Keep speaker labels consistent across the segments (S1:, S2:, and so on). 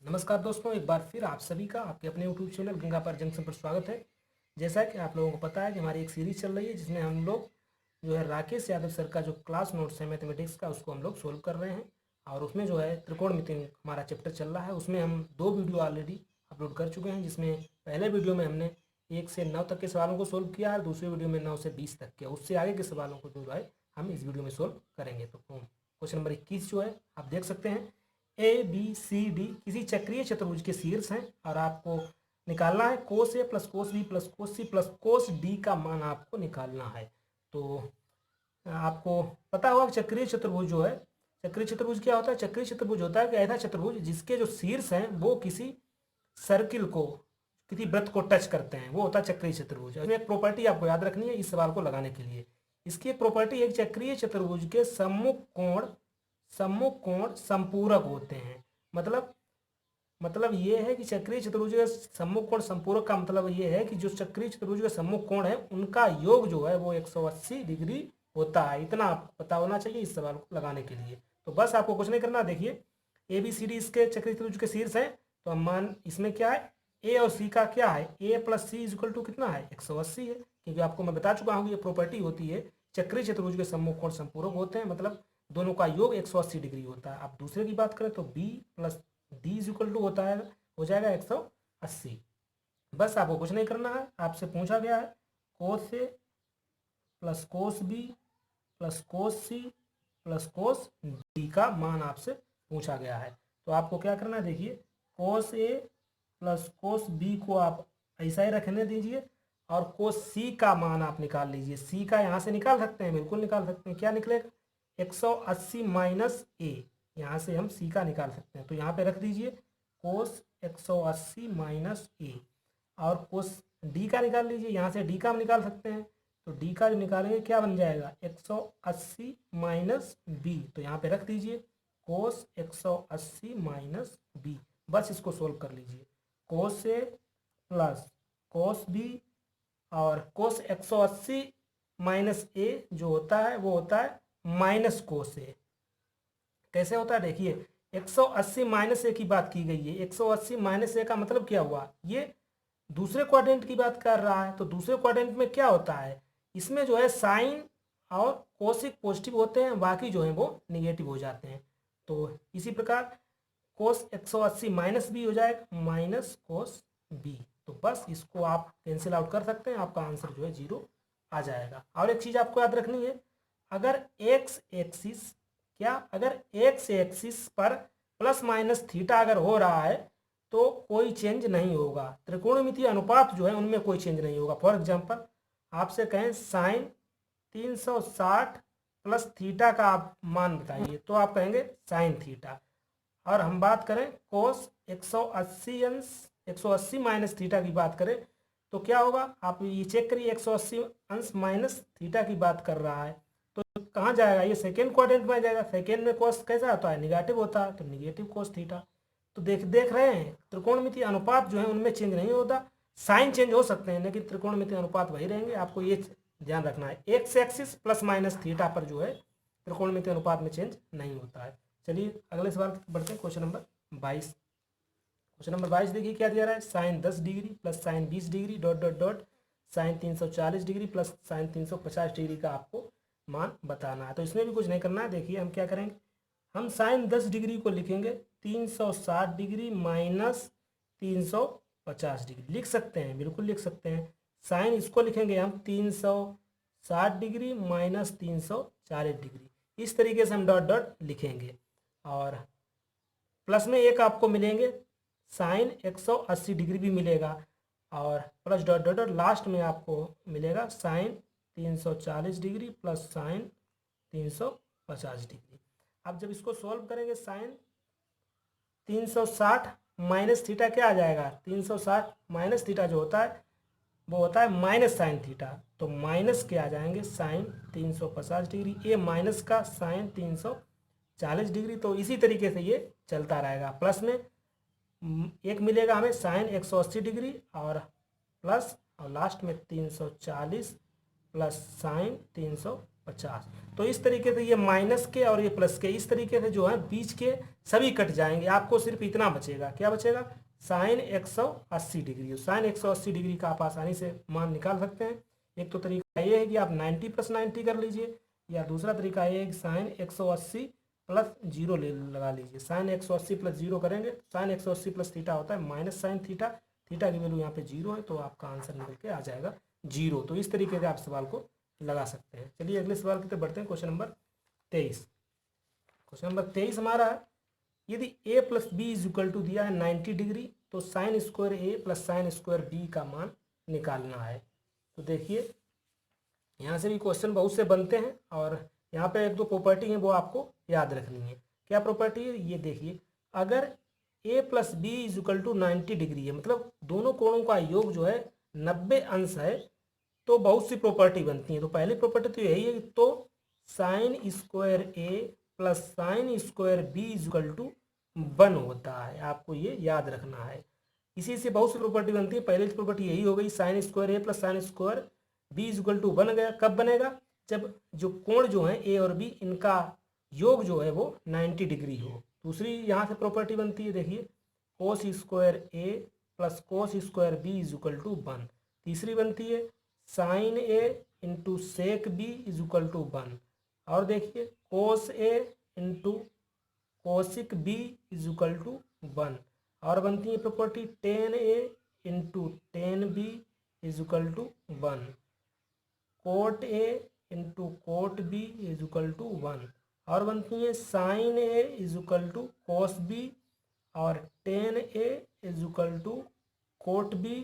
S1: नमस्कार दोस्तों, एक बार फिर आप सभी का आपके अपने यूट्यूब चैनल गंगा पार जंक्शन पर स्वागत है। जैसा कि आप लोगों को पता है कि हमारी एक सीरीज चल रही है जिसमें हम लोग जो है राकेश यादव सर का जो क्लास नोट्स है मैथमेटिक्स का उसको हम लोग सोल्व कर रहे हैं। और उसमें जो है त्रिकोणमिति हमारा चैप्टर चल रहा है। उसमें हम 2 वीडियो ऑलरेडी अपलोड कर चुके हैं, जिसमें पहले वीडियो में हमने 1 से 9 तक के सवालों को सोल्व किया है, दूसरे वीडियो में 9 से 20 तक के। उससे आगे के सवालों को जो है हम इस वीडियो में सोल्व करेंगे। तो क्वेश्चन नंबर 21 जो है आप देख सकते हैं, ए बी सी डी किसी चक्रीय चतुर्भुज के शीर्ष हैं और आपको निकालना है cos A plus cos B plus cos C plus cos D का मान आपको निकालना है। तो आपको पता होगा कि चक्रीय चतुर्भुज जो है, चक्रीय चतुर्भुज क्या होता है? चक्रीय चतुर्भुज होता है कि ऐसा चतुर्भुज जिसके जो शीर्ष हैं वो किसी सर्किल को, किसी वृत्त को टच करते हैं, वो होता है चक्रीय चतुर्भुज। इसमें एक प्रॉपर्टी आपको याद रखनी है इस सवाल को लगाने के लिए। इसकी एक प्रॉपर्टी है कि चक्रीय चतुर्भुज के सम्मुख कोण संपूरक होते हैं। मतलब ये है कि चक्रीय चतुर्भुज के सम्मुख कोण संपूरक का मतलब ये है कि जो चक्रीय चतुर्भुज के सम्मुख कोण है उनका योग जो है वो 180 डिग्री होता है। इतना आपको पता होना चाहिए इस सवाल को लगाने के लिए। तो बस आपको कुछ नहीं करना। देखिए, ए बी सी डी इसके चक्रीय चतुर्भुज के शीर्ष है, तो हम मान इसमें क्या है, ए और सी का क्या है, ए प्लस सी इक्वल टू कितना है, 180 है। क्योंकि आपको मैं बता चुका हूँ ये प्रॉपर्टी होती है, चक्रीय चतुर्भुज के सम्मुख कोण संपूरक होते हैं, मतलब दोनों का योग 180 डिग्री होता है। अब दूसरे की बात करें तो B plus D is equal to होता है, हो जाएगा 180। बस आपको कुछ नहीं करना है। आपसे पूछा गया है cos A plus cos B plus cos C plus cos D का मान आपसे पूछा गया है। तो आपको क्या करना है, देखिए, कोस ए प्लस कोस बी को आप ऐसा ही रखने दीजिए और कोस सी का मान आप निकाल लीजिए। सी का यहाँ से निकाल सकते हैं, बिल्कुल निकाल सकते हैं। क्या निकलेगा, 180 माइनस ए, यहाँ से हम सी का निकाल सकते हैं। तो यहाँ पे रख दीजिए कोस 180 माइनस ए, और कोस डी का निकाल लीजिए, यहाँ से डी का हम निकाल सकते हैं। तो डी का जो निकालेंगे क्या बन जाएगा, 180 माइनस बी, तो यहाँ पे रख दीजिए कोस 180 माइनस बी। बस इसको सोल्व कर लीजिए, कोस ए प्लस कोस बी और कोस 180 माइनस ए जो होता है वो होता है माइनस कोस ए। कैसे होता है, देखिए, 180 माइनस ए की बात की गई है। 180 माइनस ए का मतलब क्या हुआ, ये दूसरे क्वाड्रेंट की बात कर रहा है। तो दूसरे क्वाड्रेंट में क्या होता है, इसमें जो है साइन और कोसिक पॉजिटिव होते हैं, बाकी जो है वो निगेटिव हो जाते हैं। तो इसी प्रकार कोस 180 माइनस बी हो जाएगा माइनस कोस बी। तो बस इसको आप कैंसिल आउट कर सकते हैं, आपका आंसर जो है 0 आ जाएगा। और एक चीज़ आपको याद रखनी है, अगर एक्स एक्सिस अगर एक्स एक्सिस पर प्लस माइनस थीटा अगर हो रहा है तो कोई चेंज नहीं होगा। त्रिकोणमितीय अनुपात जो है उनमें कोई चेंज नहीं होगा। फॉर एग्जांपल आपसे कहें साइन 360 प्लस थीटा का आप मान बताइए, तो आप कहेंगे साइन थीटा। और हम बात करें कोस 180 माइनस थीटा की बात करें तो क्या होगा, आप ये चेक करिए, 180 अंश माइनस थीटा की बात कर रहा है तो कहाँ जाएगा, ये सेकेंड क्वाड्रेंट में जाएगा। सेकेंड में कोस कैसा होता है, निगेटिव होता है, तो निगेटिव कोस थीटा। तो देख रहे हैं, त्रिकोणमितीय अनुपात जो है उनमें चेंज नहीं होता। साइन चेंज हो सकते हैं लेकिन त्रिकोणमितीय अनुपात वही रहेंगे। आपको ये ध्यान रखना है, x axis plus minus theta पर जो है त्रिकोणमितीय अनुपात में चेंज नहीं होता है। चलिए अगले सवाल बढ़ते हैं, क्वेश्चन नंबर 22। क्वेश्चन नंबर 22 देखिए क्या दिया रहा है, sine 10 degree plus sine 20 degree dot dot dot sine 340 degree plus sine 350 degree का आपको मान बताना है। तो इसमें भी कुछ नहीं करना है। देखिए हम क्या करेंगे, हम साइन 10 डिग्री को लिखेंगे 360 डिग्री माइनस 350 डिग्री, लिख सकते हैं, बिल्कुल लिख सकते हैं। साइन इसको लिखेंगे हम 360 डिग्री माइनस 340 डिग्री, इस तरीके से हम डॉट डॉट लिखेंगे। और प्लस में एक आपको मिलेंगे साइन 180 डिग्री भी मिलेगा, और plus dot dot dot last में आपको मिलेगा sine 340 degree plus sine 350 degree. अब जब इसको सॉल्व करेंगे, साइन 360 माइनस थीटा क्या आ जाएगा, 360 माइनस थीटा जो होता है वो होता है माइनस साइन थीटा, तो माइनस के आ जाएंगे साइन 350 डिग्री, ये माइनस का साइन 340 डिग्री। तो इसी तरीके से ये चलता रहेगा। प्लस में एक मिलेगा हमें साइन 180 डिग्री और प्लस, और लास्ट में 340 प्लस साइन 50। तो इस तरीके से ये माइनस के और ये प्लस के इस तरीके से जो है बीच के सभी कट जाएंगे, आपको सिर्फ इतना बचेगा, क्या बचेगा, साइन 180 डिग्री। साइन 180 डिग्री का आप आसानी से मान निकाल सकते हैं। एक तो तरीका ये है कि आप 90 + 90 कर लीजिए, या दूसरा तरीका ये है कि साइन 180 + 0 लगा लीजिए। साइन 180 + 0 करेंगे, साइन 180 + थीटा होता है माइनस साइन थीटा, थीटा की वैल्यू यहाँ पे 0 है, तो आपका आंसर निकल के आ जाएगा 0। तो इस तरीके से आप सवाल को लगा सकते हैं। चलिए अगले सवाल की तरफ बढ़ते हैं। Question number 23। क्वेश्चन नंबर 23 हमारा है, यदि a + b = दिया है 90 डिग्री, तो sine square a + sign square b का मान निकालना है। तो देखिए यहाँ से भी क्वेश्चन बहुत से बनते हैं, और यहाँ पे एक दो प्रॉपर्टी है वो आपको याद रखनी है। क्या प्रॉपर्टी है, ये देखिए, अगर a + b = 90 डिग्री है, मतलब दोनों कोणों का योग जो है 90 अंश है, तो बहुत सी प्रॉपर्टी बनती है। तो पहली प्रॉपर्टी तो यही है कि तो sine square a + sign square b = 1 होता है, आपको ये याद रखना है। इसी से बहुत सी प्रॉपर्टी बनती है। पहली प्रॉपर्टी यही हो गई, sign square a + sign square b = बन गया। कब बनेगा, जब जो कोण जो है a और b इनका योग जो है वो 90 डिग्री हो। दूसरी यहाँ से प्रॉपर्टी बनती है, देखिए, cos square a + cos square b = 1। तीसरी बनती है साइन a × सेक b = 1। और देखिए कोस a × कोसिक b = 1। और बनती है property tan a × tan b = 1, cot a × cot b = 1। और बनती है साइन a = कोस b, और टेन a = कोट b,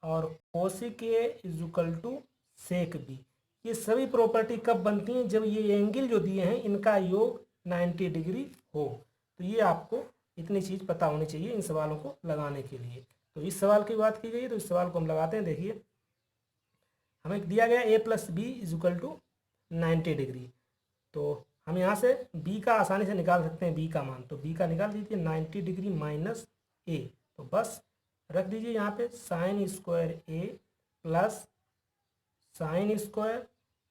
S1: और कोसिक a = सेक b। ये सभी प्रॉपर्टी कब बनती हैं, जब ये एंगल जो दिए हैं इनका योग 90 डिग्री हो। तो ये आपको इतनी चीज़ पता होनी चाहिए इन सवालों को लगाने के लिए। तो इस सवाल की बात की गई, तो इस सवाल को हम लगाते हैं। देखिए हमें दिया गया a + b = 90 डिग्री, तो हम यहाँ से b का आसानी से निकाल सकते हैं, b का मान। तो b का निकाल दीजिए 90 डिग्री माइनस a, तो बस रख दीजिए यहाँ पे sign square a + sine square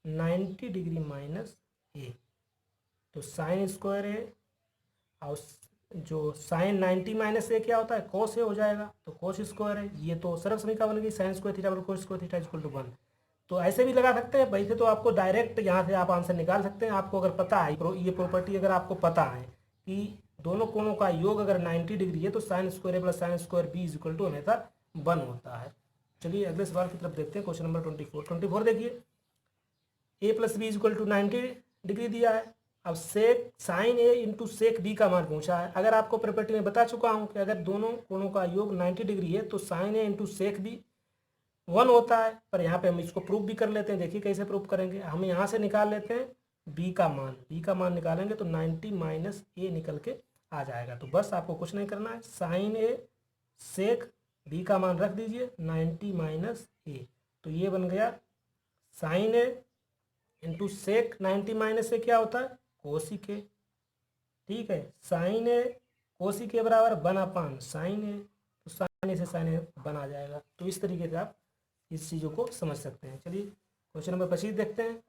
S1: 90 degree minus a। तो साइन स्क्वायर a और जो साइन 90 माइनस a क्या होता है, कोस a हो जाएगा, तो कोस स्क्वायर है। ये तो सरल समीकरण बन गई, sine square theta = cos square theta = 1। तो ऐसे भी लगा सकते हैं। वैसे तो आपको डायरेक्ट यहाँ से आप आंसर निकाल सकते हैं। आपको अगर पता है ये प्रॉपर्टी, अगर आपको पता है कि दोनों कोणों का योग अगर 90 डिग्री है, तो sine square a + sign square b = हमेशा 1 होता है। चलिए अगले सवाल की तरफ देखते हैं। क्वेश्चन नंबर 24 देखिए, a + b = 90 डिग्री दिया है। अब सेक साइन a × सेक b का मान पूछा है। अगर आपको प्रॉपर्टी में बता चुका हूँ कि अगर दोनों कोणों का योग 90 डिग्री है, तो साइन a × सेक b 1 होता है। पर यहाँ पे हम इसको प्रूफ भी कर लेते हैं। देखिए कैसे प्रूफ करेंगे, हम यहाँ से निकाल लेते हैं b का मान। b का मान निकालेंगे तो 90 माइनस a निकल के आ जाएगा। तो बस आपको कुछ नहीं करना है, साइन a सेक b का मान रख दीजिए 90 माइनस a। तो ये बन गया sine a × sec 90 minus a क्या होता है, कोसिक a। ठीक है, sine a cosec a = 1/, sine a। तो साइन a से साइन a 1 आ जाएगा। तो इस तरीके से आप इस चीज़ों को समझ सकते हैं। चलिए क्वेश्चन नंबर 25 देखते हैं।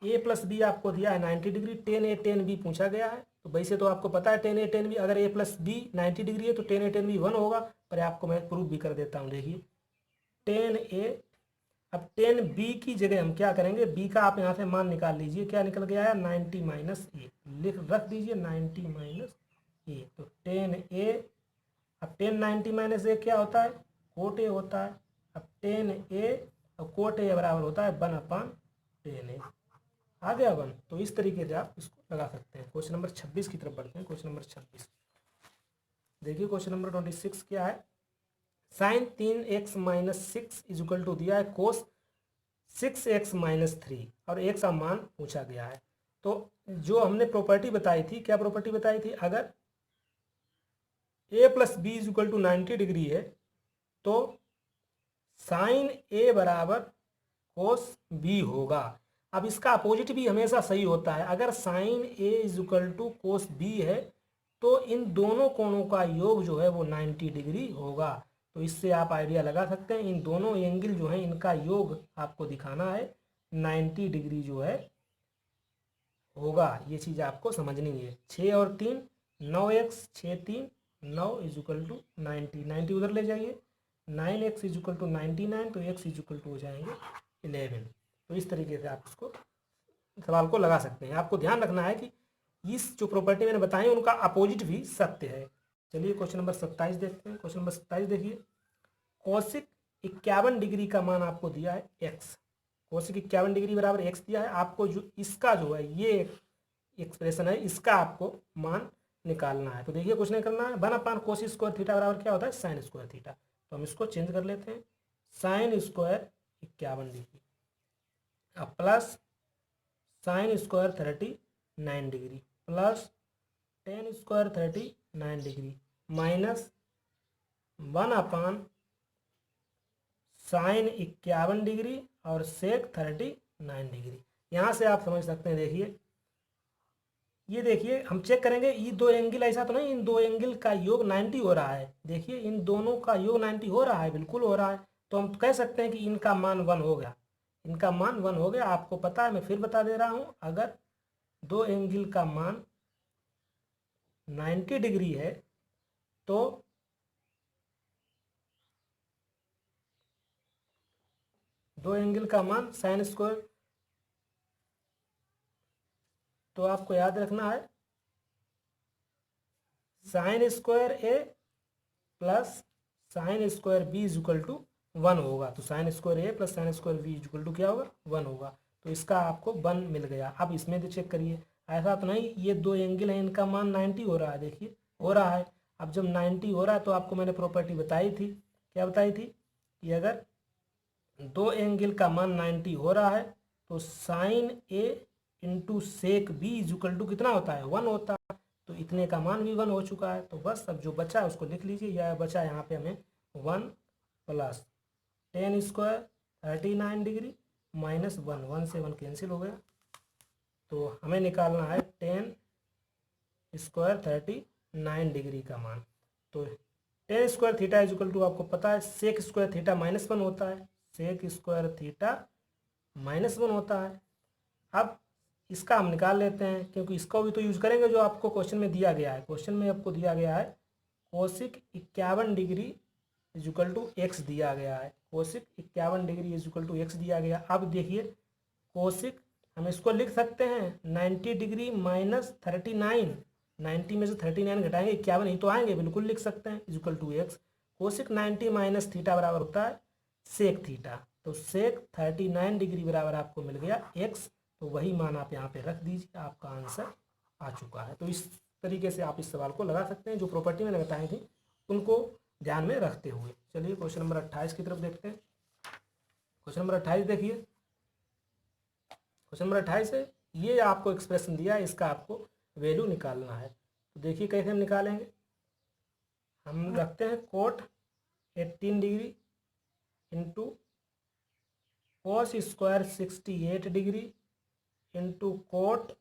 S1: a + b आपको दिया है 90 degree, ten a ten b पूछा गया है। तो वैसे तो आपको पता है टेन a टेन b, अगर a + b 90 डिग्री है तो टेन a टेन b 1 होगा। पर आपको मैं प्रूफ भी कर देता हूँ। देखिए टेन a, अब टेन b की जगह हम क्या करेंगे, b का आप यहाँ से मान निकाल लीजिए। क्या निकल गया है, 90 माइनस a। रख दीजिए 90 माइनस a। तो टेन a, अब टेन 90 माइनस a क्या होता है, कोट a होता है। अब टेन a और कोट a बराबर होता है 1/10 a। आ गया 1। तो इस तरीके से आप इसको लगा सकते हैं। क्वेश्चन नंबर 26 की तरफ बढ़ते हैं। क्वेश्चन नंबर 26 देखिए, क्वेश्चन नंबर 26 क्या है, साइन 3x - 6 = दिया है कोस 6x - 3, और x का मान पूछा गया है। तो जो हमने प्रॉपर्टी बताई थी, क्या प्रॉपर्टी बताई थी, अगर a + b = 90 डिग्री है, तो साइन a = कोस b होगा। अब इसका अपोजिट भी हमेशा सही होता है। अगर साइन a = कोस b है, तो इन दोनों कोणों का योग जो है वो 90 डिग्री होगा। तो इससे आप आइडिया लगा सकते हैं, इन दोनों एंगल जो है इनका योग आपको दिखाना है 90 डिग्री जो है होगा, ये चीज़ आपको समझनी है। 6 और 3 9x, 6 3 9 इज इक्वल टू 90, 90 उधर ले जाइए, 9x इज इक्वल टू 99, तो x इज इक्वल टू हो जाएंगे 11। तो इस तरीके से आप इसको सवाल को लगा सकते हैं। आपको ध्यान रखना है कि इस जो प्रॉपर्टी मैंने बताई उनका अपोजिट भी सत्य है। चलिए क्वेश्चन नंबर 27 देखते हैं। क्वेश्चन नंबर 27 देखिए, कोशिक 51 डिग्री का मान आपको दिया है x, कोशिक 51 डिग्री बराबर x दिया है आपको। जो इसका जो है ये एक्सप्रेशन है, इसका आपको मान निकालना है। तो देखिए कुछ नहीं करना है, 1/cos स्क्वायर थीटा बराबर क्या होता है, साइन स्क्वायर थीटा। तो हम इसको चेंज कर लेते हैं, साइन स्क्वायर 51 डिग्री अब plus sine square 39 degree plus tan square 39 degree minus 1/साइन 51 डिग्री और सेक 39 डिग्री। यहाँ से आप समझ सकते हैं। देखिए ये देखिए हम चेक करेंगे, ये दो एंगल ऐसा तो नहीं इन दो एंगल का योग 90 हो रहा है। देखिए इन दोनों का योग 90 हो रहा है, बिल्कुल हो रहा है। तो हम कह सकते हैं कि इनका मान 1 हो गया, इनका मान 1 हो गया। आपको पता है, मैं फिर बता दे रहा हूँ, अगर दो एंगल का मान 90 डिग्री है तो दो एंगल का मान साइन स्क्वायर, तो आपको याद रखना है sine square A plus sine square B is equal to 1 होगा। तो sine square A plus sine square B is equal to क्या होगा, 1 होगा। तो इसका आपको 1 मिल गया। अब इसमें तो चेक करिए, ऐसा तो नहीं ये दो एंगल है इनका मान 90 हो रहा है, देखिए हो रहा है। अब जब 90 हो रहा है तो आपको मैंने प्रॉपर्टी बताई थी, क्या बताई थी कि अगर दो एंगल का मान 90 हो रहा है तो sine A into sec B is equal to कितना होता है, 1 होता है। तो इतने का मान भी 1 हो चुका है। तो बस अब जो बचा है उसको लिख लीजिए। यह बचा यहाँ पे हमें 1 plus tan square 39 degree minus 1, 1 से 1 कैंसिल हो गया। तो हमें निकालना है टेन स्क्वायर 39 डिग्री का मान। तो tan square theta is equal to आपको पता है सेक स्क्वायर थीटा -1 होता है, सेक स्क्वायर थीटा -1 होता है। अब इसका हम निकाल लेते हैं, क्योंकि इसको भी तो यूज करेंगे जो आपको क्वेश्चन में दिया गया है। क्वेश्चन में आपको दिया गया है cosec 51 degree is equal to X दिया गया है, cosec 51 degree is equal to X दिया गया। अब देखिए कोशिक हम इसको लिख सकते हैं 90 डिग्री माइनस 39, 90 में से 39 घटाएंगे 51 ही तो आएंगे, बिल्कुल लिख सकते हैं is equal to X. Cosec 90 minus theta बराबर होता है सेक थीटा। तो सेक 39 डिग्री बराबर आपको मिल गया एक्स। तो वही मान आप यहाँ पे रख दीजिए, आपका आंसर आ चुका है। तो इस तरीके से आप इस सवाल को लगा सकते हैं, जो प्रॉपर्टी मैंने बताई थी उनको ध्यान में रखते हुए। चलिए क्वेश्चन नंबर 28 की तरफ देखते हैं। क्वेश्चन नंबर 28 देखिए, क्वेश्चन नंबर 28 है, ये आपको एक्सप्रेशन दिया है, इसका आपको वैल्यू निकालना है। तो देखिए कैसे हम निकालेंगे। हम रखते हैं cot 18 degree into cos square 68 degree into cot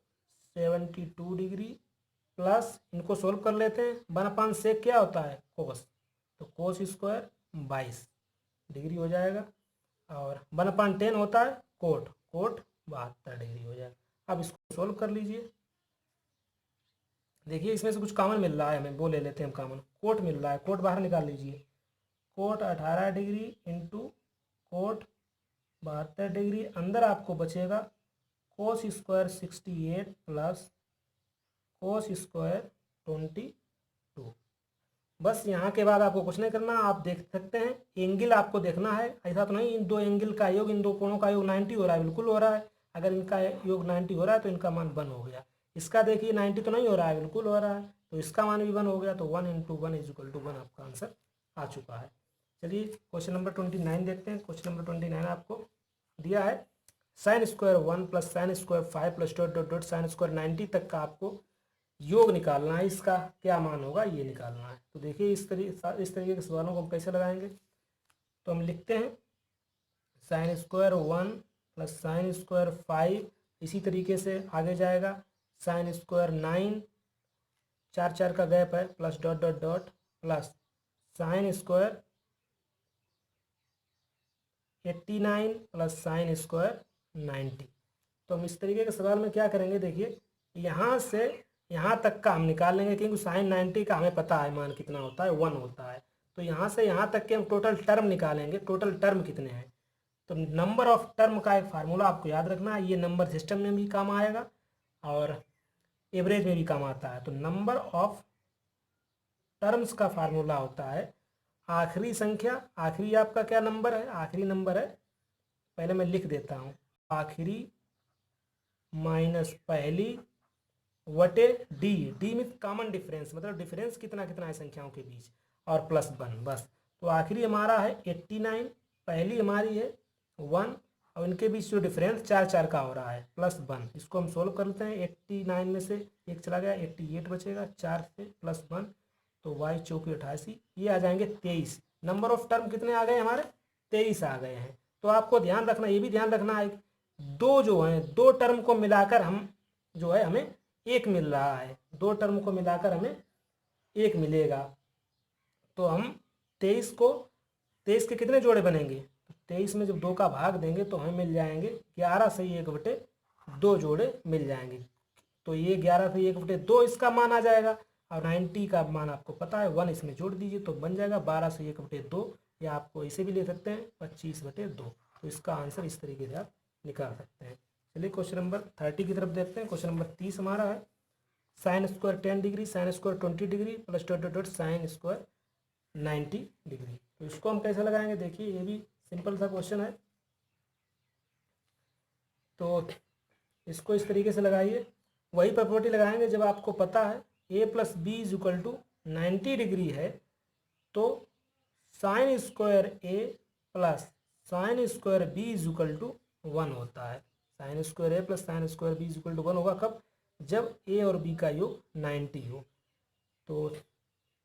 S1: 72 degree plus इनको सोल्व कर लेते हैं। 1/, से क्या होता है कोस, तो कोस स्क्वायर 22 डिग्री हो जाएगा और 1/10 होता है कोट, कोट 72 डिग्री हो जाएगा। अब इसको सोल्व कर लीजिए। देखिए इसमें से कुछ कॉमन मिल रहा है हमें, वो ले लेते हैं हम कॉमन। कोट मिल रहा है, कोट बाहर निकाल लीजिए। Cot 18 degree into cot 72 degree, अंदर आपको बचेगा cos square 68 plus cos square 22। बस यहाँ के बाद आपको कुछ नहीं करना, आप देख सकते हैं एंगल आपको देखना है। ऐसा तो नहीं इन दो एंगल का योग, इन दो कोणों का योग 90 हो रहा है, बिल्कुल हो रहा है। अगर इनका योग 90 हो रहा है तो इनका मान 1 हो गया। इसका देखिए 90 तो नहीं हो रहा है, बिल्कुल हो रहा है, तो इसका मान भी 1 हो गया। तो 1 इंटू 1 इज इक्वल टू 1 आपका आंसर आ चुका है। चलिए क्वेश्चन नंबर 29 देखते हैं। क्वेश्चन नंबर 29 आपको दिया है sine square 1 plus sine square 5 plus dot dot dot sine square 90 तक का आपको योग निकालना है। इसका क्या मान होगा ये निकालना है। तो देखिए इस तरीके के सवालों को हम कैसे लगाएंगे। तो हम लिखते हैं sine square 1 plus sine square 5, इसी तरीके से आगे जाएगा साइन स्क्वायर 9, 4 4 का गैप है, plus dot dot dot plus sine square 89 plus sine square 90। तो हम इस तरीके के सवाल में क्या करेंगे, देखिए यहाँ से यहाँ तक का हम निकाल लेंगे, क्योंकि साइन 90 का हमें पता है मान कितना होता है, 1 होता है। तो यहाँ से यहाँ तक के हम टोटल टर्म निकालेंगे, टोटल टर्म कितने हैं। तो नंबर ऑफ टर्म का एक फार्मूला आपको याद रखना है, ये नंबर सिस्टम में भी काम आएगा और एवरेज में भी काम आता है। तो नंबर ऑफ टर्म्स का फार्मूला होता है आखिरी संख्या, आखिरी आपका क्या नंबर है, आखिरी नंबर है, पहले मैं लिख देता हूँ, आखिरी माइनस पहली वटे डी, डी में कॉमन डिफरेंस, मतलब डिफरेंस कितना कितना है संख्याओं के बीच, और प्लस 1 बस। तो आखिरी हमारा है 89, पहली हमारी है 1 और इनके बीच जो डिफरेंस 4 4 का हो रहा है प्लस 1। इसको हम सोल्व कर लेते हैं, 89 में से एक चला गया, 88 बचेगा, 4 से प्लस 1 तो y चौकी 88, ये आ जाएंगे 23। नंबर ऑफ टर्म कितने आ गए हमारे, 23 आ गए हैं। तो आपको ध्यान रखना, ये भी ध्यान रखना है दो जो हैं, दो टर्म को मिलाकर हम जो है हमें एक मिल रहा है, दो टर्म को मिलाकर हमें एक मिलेगा। तो हम 23 के कितने जोड़े बनेंगे, 23 में जब 2 का भाग देंगे तो हमें मिल जाएंगे 11 से 1/2 जोड़े मिल जाएंगे। तो ये 11 से 1/2 इसका मान आ जाएगा, और 90 का मान आपको पता है 1 इसमें जोड़ दीजिए तो बन जाएगा 12 से 1/2, या आपको इसे भी ले सकते हैं 25/2। तो इसका आंसर इस तरीके से आप निकाल सकते हैं। चलिए क्वेश्चन नंबर 30 की तरफ देखते हैं। क्वेश्चन नंबर 30 हमारा है sine square 10 degree, sine square 20 degree plus dot sine square 90 degree. तो इसको हम कैसे लगाएंगे, देखिए ये भी सिंपल सा क्वेश्चन है। तो इसको इस तरीके से लगाइए, वही प्रॉपर्टी लगाएंगे जब आपको पता है a plus B is equal to 90 degree है, तो sine square a plus sine square b is equal to 1 होता है। Sine square a plus sine square b is equal to 1 होगा कब, जब a और b का योग 90 हो। तो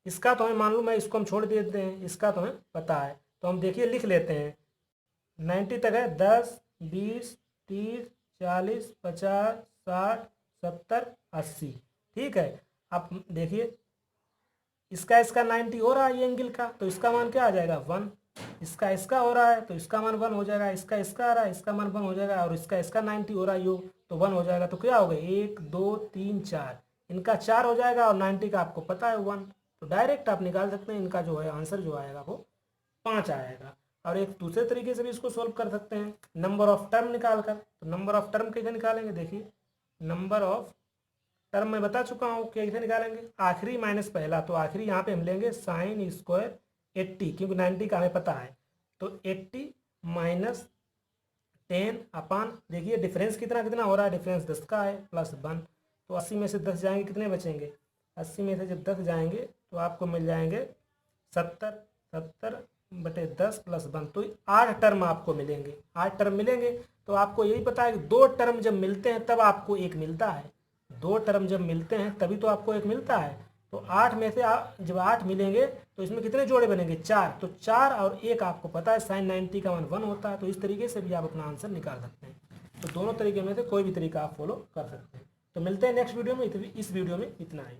S1: इसका तो हमें मालूम है, इसको हम छोड़ देते हैं, इसका तो हमें पता है। तो हम देखिए लिख लेते हैं, 90 तक है 10 20 30 40 50 60 70 80, ठीक है। अब देखिए इसका 90 हो रहा है ये एंगल का, तो इसका मान क्या आ जाएगा 1, इसका हो रहा है तो इसका मान 1 हो जाएगा, इसका आ रहा है इसका मान 1 हो जाएगा, और इसका 90 हो रहा है योग तो 1 हो जाएगा। तो क्या हो गया 1 2 3 4, इनका 4 हो जाएगा और 90 का आपको पता है 1, तो डायरेक्ट आप निकाल सकते हैं इनका जो है आंसर जो आएगा वो 5 आएगा। और एक दूसरे तरीके से भी इसको सोल्व कर सकते हैं नंबर ऑफ टर्म निकाल कर। तो नंबर ऑफ टर्म कैसे निकालेंगे, देखिए नंबर ऑफ टर्म मैं बता चुका हूँ कैसे निकालेंगे, आखिरी माइनस पहला। तो आखिरी यहाँ पे हम लेंगे साइन स्क्वायर 80, क्योंकि 90 का हमें पता है, तो 80 माइनस 10 अपान, देखिए डिफरेंस कितना कितना हो रहा है, डिफरेंस 10 का है प्लस 1। तो 80 में से 10 जाएंगे कितने बचेंगे, 80 में से जब 10 जाएंगे तो आपको मिल जाएंगे 70/10 प्लस 1, तो 8 टर्म आपको मिलेंगे। 8 टर्म मिलेंगे, तो आपको यही पता है कि 2 टर्म जब मिलते हैं तब आपको एक मिलता है, 2 टर्म जब मिलते हैं तभी तो आपको एक मिलता है। तो 8 में से जब 8 मिलेंगे तो इसमें कितने जोड़े बनेंगे 4, तो 4 और 1 आपको पता है साइन 90 का मान 1 होता है। तो इस तरीके से भी आप अपना आंसर निकाल सकते हैं। तो दोनों तरीके में से कोई भी तरीका आप फॉलो कर सकते हैं। तो मिलते हैं नेक्स्ट वीडियो में, इस वीडियो में इतना ही।